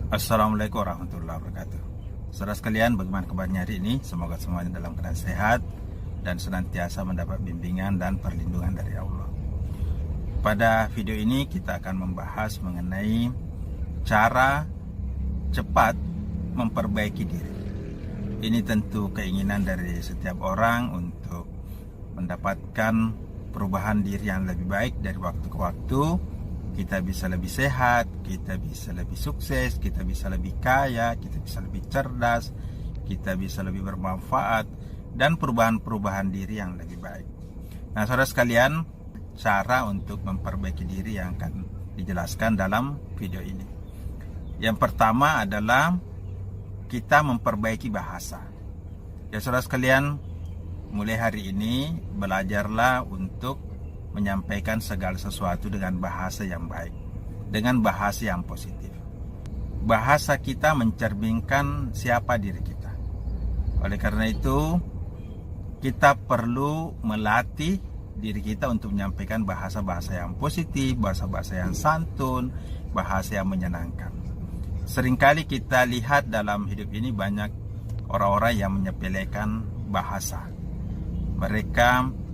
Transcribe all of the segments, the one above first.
Assalamualaikum warahmatullahi wabarakatuh. Saudara sekalian, bagaimana kabarnya hari ini? Semoga semuanya dalam keadaan sehat dan senantiasa mendapat bimbingan dan perlindungan dari Allah. Pada video ini kita akan membahas mengenai cara cepat memperbaiki diri. Ini tentu keinginan dari setiap orang untuk mendapatkan perubahan diri yang lebih baik dari waktu ke waktu. Kita bisa lebih sehat, kita bisa lebih sukses, kita bisa lebih kaya, kita bisa lebih cerdas, kita bisa lebih bermanfaat, dan perubahan-perubahan diri yang lebih baik. Nah, saudara sekalian, cara untuk memperbaiki diri yang akan dijelaskan dalam video ini. Yang pertama adalah kita memperbaiki bahasa. Ya, saudara sekalian, mulai hari ini belajarlah untuk menyampaikan segala sesuatu dengan bahasa yang baik, dengan bahasa yang positif. Bahasa kita mencerminkan siapa diri kita. Oleh karena itu, kita perlu melatih diri kita untuk menyampaikan bahasa-bahasa yang positif, bahasa-bahasa yang santun, bahasa yang menyenangkan. Seringkali kita lihat dalam hidup ini banyak orang-orang yang menyepelekan bahasa. Mereka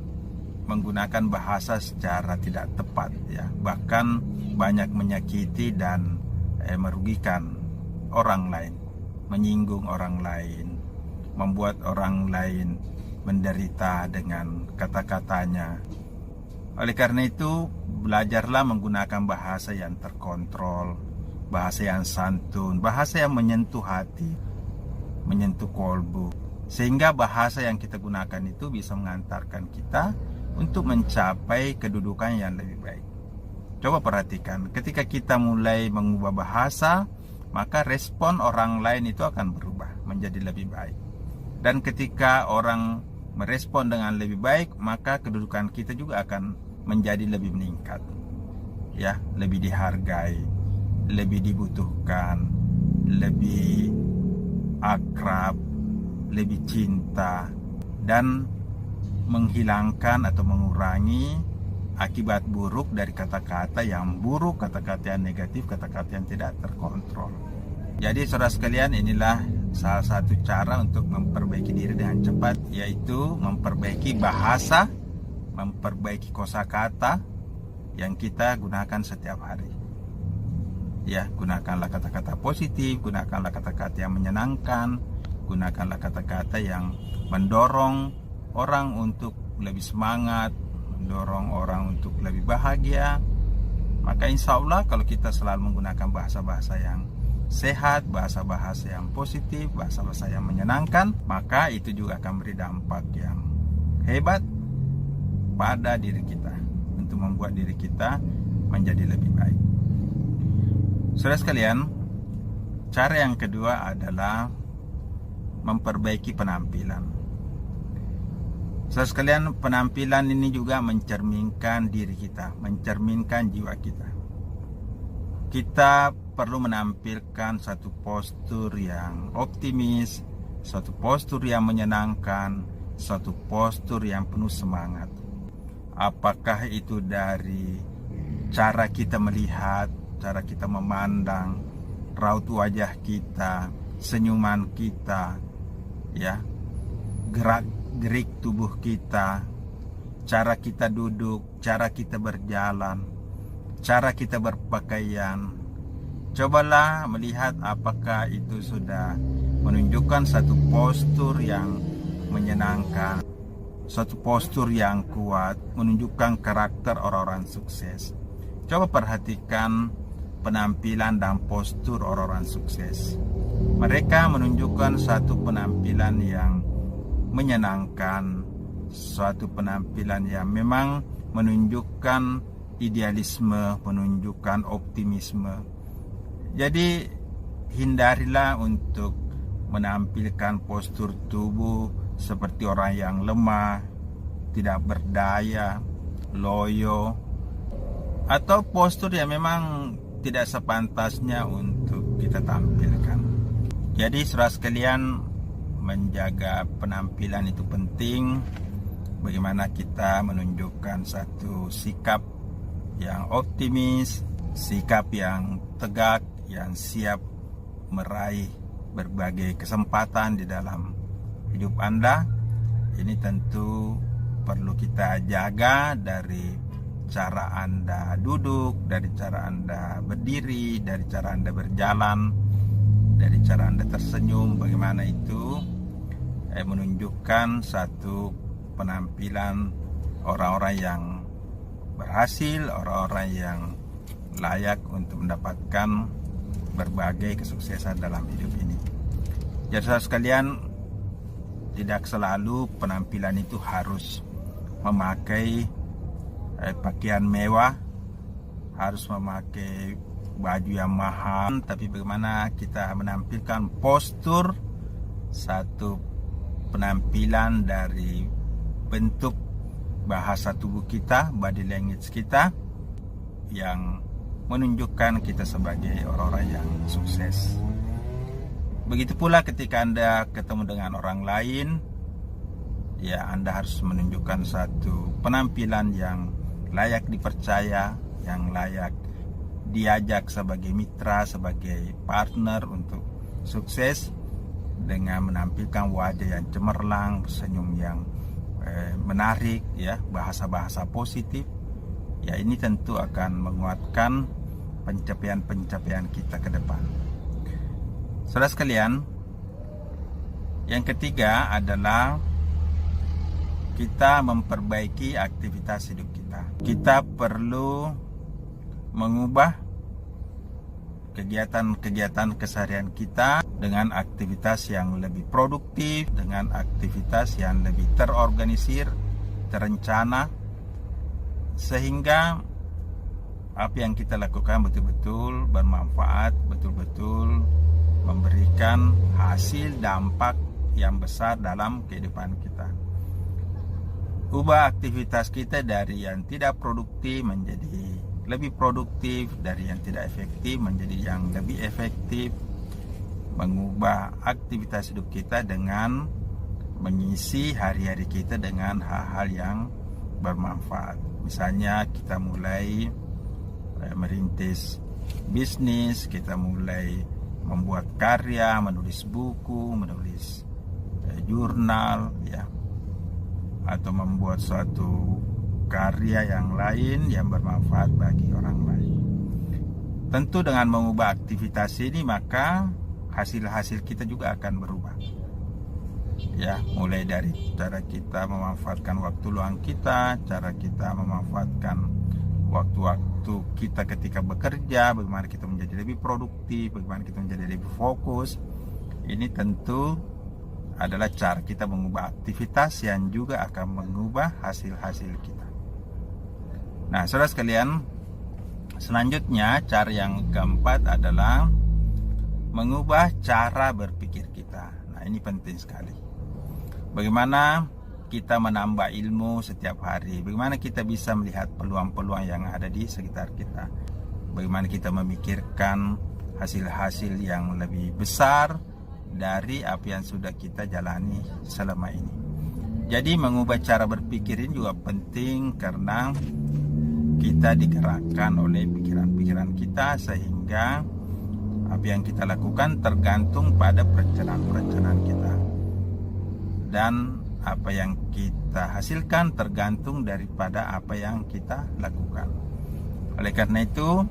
menggunakan bahasa secara tidak tepat, ya, bahkan banyak menyakiti dan merugikan orang lain, menyinggung orang lain, membuat orang lain menderita dengan kata-katanya. Oleh karena itu, belajarlah menggunakan bahasa yang terkontrol, bahasa yang santun, bahasa yang menyentuh hati, menyentuh kolbu, sehingga bahasa yang kita gunakan itu bisa mengantarkan kita untuk mencapai kedudukan yang lebih baik. Coba perhatikan, ketika kita mulai mengubah bahasa, maka respon orang lain itu akan berubah menjadi lebih baik. Dan ketika orang merespon dengan lebih baik, maka kedudukan kita juga akan menjadi lebih meningkat. Ya, lebih dihargai, lebih dibutuhkan, lebih akrab, lebih cinta, dan menghilangkan atau mengurangi akibat buruk dari kata-kata yang buruk, kata-kata yang negatif, kata-kata yang tidak terkontrol. Jadi saudara sekalian, inilah salah satu cara untuk memperbaiki diri dengan cepat, yaitu memperbaiki bahasa, memperbaiki kosakata yang kita gunakan setiap hari. Ya, gunakanlah kata-kata positif, gunakanlah kata-kata yang menyenangkan, gunakanlah kata-kata yang mendorong orang untuk lebih semangat, mendorong orang untuk lebih bahagia. Maka insya Allah kalau kita selalu menggunakan bahasa-bahasa yang sehat, bahasa-bahasa yang positif, bahasa-bahasa yang menyenangkan, maka itu juga akan beri dampak yang hebat pada diri kita, untuk membuat diri kita menjadi lebih baik. Saudara sekalian, cara yang kedua adalah memperbaiki penampilan. Saudara sekalian, penampilan ini juga mencerminkan diri kita, mencerminkan jiwa kita. Kita perlu menampilkan satu postur yang optimis, satu postur yang menyenangkan, satu postur yang penuh semangat. Apakah itu dari cara kita melihat, cara kita memandang, raut wajah kita, senyuman kita, ya, gerak-gerik tubuh kita, cara kita duduk, cara kita berjalan, cara kita berpakaian. Cobalah melihat apakah itu sudah menunjukkan satu postur yang menyenangkan, satu postur yang kuat, menunjukkan karakter orang-orang sukses. Coba perhatikan penampilan dan postur orang-orang sukses. Mereka menunjukkan satu penampilan yang menyenangkan, suatu penampilan yang memang menunjukkan idealisme, menunjukkan optimisme. Jadi hindarilah untuk menampilkan postur tubuh seperti orang yang lemah, tidak berdaya, loyo, atau postur yang memang tidak sepantasnya untuk kita tampilkan. Jadi saudara sekalian, menjaga penampilan itu penting. Bagaimana kita menunjukkan satu sikap yang optimis, sikap yang tegak, yang siap meraih berbagai kesempatan di dalam hidup Anda, ini tentu perlu kita jaga dari cara Anda duduk, dari cara Anda berdiri, dari cara Anda berjalan, dari cara Anda tersenyum. Bagaimana itu menunjukkan satu penampilan orang-orang yang berhasil, orang-orang yang layak untuk mendapatkan berbagai kesuksesan dalam hidup ini. Jadi saudara sekalian, tidak selalu penampilan itu harus memakai pakaian mewah, harus memakai baju yang mahal, tapi bagaimana kita menampilkan postur, satu penampilan dari bentuk bahasa tubuh kita, body language kita, yang menunjukkan kita sebagai orang-orang yang sukses. Begitu pula ketika Anda ketemu dengan orang lain, ya Anda harus menunjukkan satu penampilan yang layak dipercaya, yang layak diajak sebagai mitra, sebagai partner untuk sukses, dengan menampilkan wajah yang cemerlang, senyum yang menarik, ya, bahasa-bahasa positif. Ya, ini tentu akan menguatkan pencapaian-pencapaian kita ke depan. Saudara sekalian, yang ketiga adalah kita memperbaiki aktivitas hidup kita. Kita perlu mengubah kegiatan-kegiatan keseharian kita dengan aktivitas yang lebih produktif, dengan aktivitas yang lebih terorganisir, terencana, sehingga apa yang kita lakukan betul-betul bermanfaat, betul-betul memberikan hasil dampak yang besar dalam kehidupan kita. Ubah aktivitas kita dari yang tidak produktif menjadi lebih produktif, dari yang tidak efektif menjadi yang lebih efektif. Mengubah aktivitas hidup kita dengan mengisi hari-hari kita dengan hal-hal yang bermanfaat. Misalnya kita mulai merintis bisnis, kita mulai membuat karya, menulis buku, menulis jurnal, ya, atau membuat suatu karya yang lain yang bermanfaat bagi orang lain. Tentu dengan mengubah aktivitas ini, maka hasil-hasil kita juga akan berubah. Ya, mulai dari cara kita memanfaatkan waktu luang kita, cara kita memanfaatkan waktu-waktu kita ketika bekerja, bagaimana kita menjadi lebih produktif, bagaimana kita menjadi lebih fokus. Ini tentu adalah cara kita mengubah aktivitas yang juga akan mengubah hasil-hasil kita. Nah, saudara sekalian, selanjutnya cara yang keempat adalah mengubah cara berpikir kita. Nah, ini penting sekali. Bagaimana kita menambah ilmu setiap hari, bagaimana kita bisa melihat peluang-peluang yang ada di sekitar kita, bagaimana kita memikirkan hasil-hasil yang lebih besar dari apa yang sudah kita jalani selama ini. Jadi mengubah cara berpikir ini juga penting, karena kita digerakkan oleh pikiran-pikiran kita, sehingga apa yang kita lakukan tergantung pada perencanaan-perencanaan kita, dan apa yang kita hasilkan tergantung daripada apa yang kita lakukan. Oleh karena itu,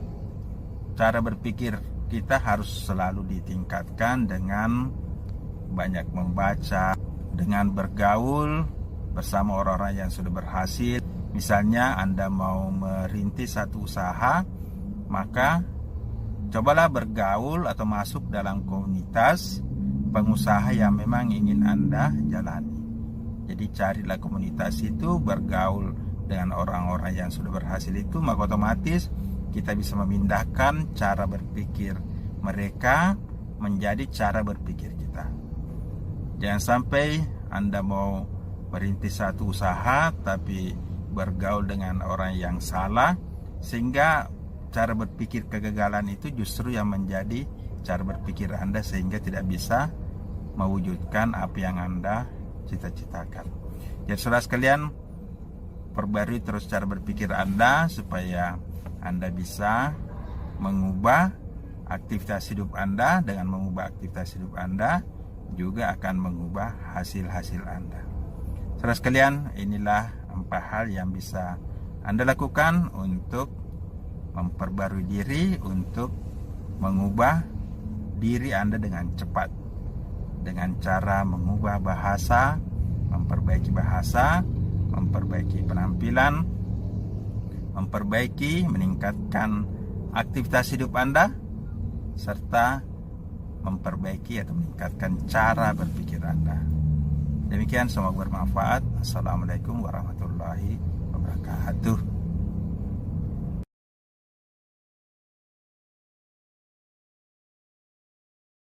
cara berpikir kita harus selalu ditingkatkan dengan banyak membaca, dengan bergaul bersama orang-orang yang sudah berhasil. Misalnya Anda mau merintis satu usaha, maka cobalah bergaul atau masuk dalam komunitas pengusaha yang memang ingin Anda jalani. Jadi carilah komunitas itu, bergaul dengan orang-orang yang sudah berhasil itu, maka otomatis kita bisa memindahkan cara berpikir mereka menjadi cara berpikir kita. Jangan sampai Anda mau merintis satu usaha tapi bergaul dengan orang yang salah, sehingga cara berpikir kegagalan itu justru yang menjadi cara berpikir Anda, sehingga tidak bisa mewujudkan apa yang Anda cita-citakan. Jadi saudara sekalian, perbarui terus cara berpikir Anda supaya Anda bisa mengubah aktivitas hidup Anda. Dengan mengubah aktivitas hidup Anda juga akan mengubah hasil-hasil Anda. Saudara sekalian, inilah 4 hal yang bisa Anda lakukan untuk memperbarui diri, untuk mengubah diri Anda dengan cepat, dengan cara mengubah bahasa, memperbaiki bahasa, memperbaiki penampilan, meningkatkan aktivitas hidup Anda, serta memperbaiki atau meningkatkan cara berpikir Anda. Demikian, semoga bermanfaat. Assalamualaikum warahmatullahi wabarakatuh.